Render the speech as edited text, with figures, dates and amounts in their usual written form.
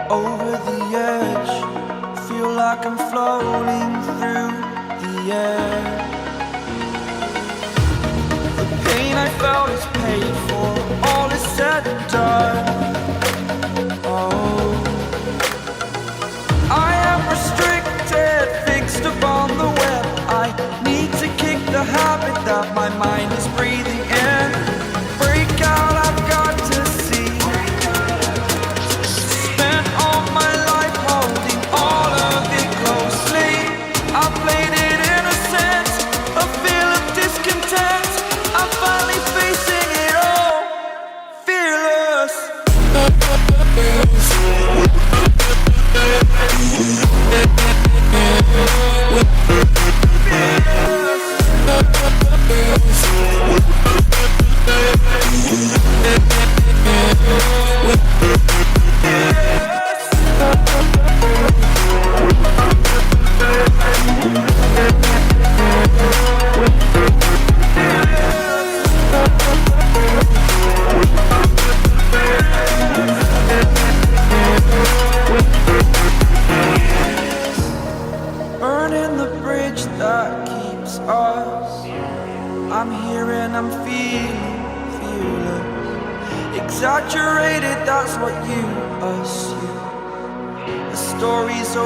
Over the edge, feel like I'm floating through the air. The pain I felt is paid for, all is said and done. Oh, I am restricted, fixed upon the web. I need to kick the habit that my mind is breathing in. Break out, I've got to see. Spent all my life holding all of it closely. I played it innocent, a feel of discontent. I'm finally facing it all, fearless. Burning the bridge that keeps us. I'm here and I'm feeling fearless. Exaggerated, that's what you assume. The story's over.